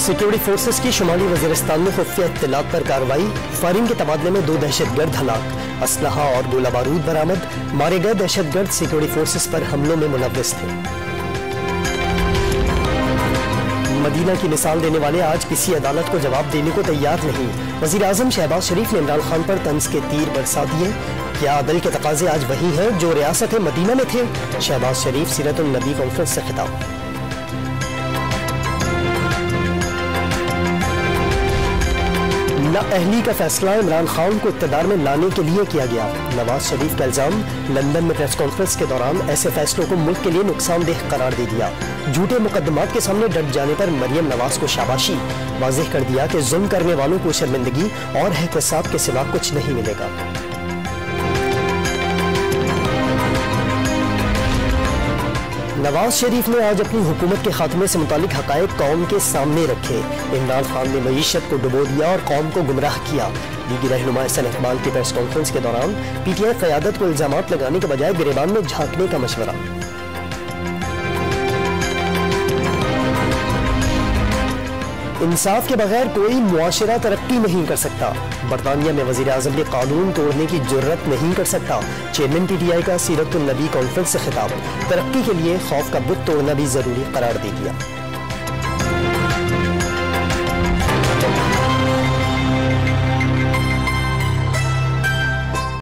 Security forces की शुमाली वजीरिस्तान में खुफिया इत्तलात पर कार्रवाई। फायरिंग के तबादले में 2 दहशतगर्द हलाक। असलहा और गोला बारूद बरामद। मारे गए दहशतगर्द सिक्योरिटी फोर्सेस पर हमलों में मुलव्विस थे। मदीना की मिसाल देने वाले आज किसी अदालत को जवाब देने को तैयार नहीं। वजीर आजम शहबाज शरीफ ने इमरान खान पर तंज के तीर बरसा दिए। क्या अदल के तकाजे आज वही हैं जो रियासत मदीना में थे? शहबाज शरीफ सीरत उन नबी कॉन्फ्रेंस से खिताब। नाअहली का फैसला इमरान खान को इक़्तिदार में लाने के लिए किया गया। नवाज शरीफ का इल्जाम, लंदन में प्रेस कॉन्फ्रेंस के दौरान ऐसे फैसलों को मुल्क के लिए नुकसानदेह करार दे दिया। झूठे मुकदमात के सामने डट जाने पर मरियम नवाज को शाबाशी। वाज़ेह कर दिया कि जुल्म करने वालों को शर्मिंदगी और एहतसाब के सिवा कुछ नहीं मिलेगा। नवाज शरीफ ने आज अपनी हुकूमत के खात्मे से मुतालिक हकायक कौम के सामने रखे। इमरान खान ने मईशत को डुबो दिया और कौम को गुमराह किया। लीगी रहनुमा हसन इकबाल की प्रेस कॉन्फ्रेंस के दौरान पीटीआई क़यादत को इल्जामात लगाने के बजाय गिरेबान में झांकने का मशवरा। इंसाफ के बगैर कोई मुआशरा तरक्की नहीं कर सकता। बरतानिया में वजीर आजम ने कानून तोड़ने की जुर्रत नहीं कर सकता। चेयरमैन पीटीआई का सीरत उन नबी कॉन्फ्रेंस से खिताब। तरक्की के लिए खौफ का बुत तोड़ना भी जरूरी करार दे दिया।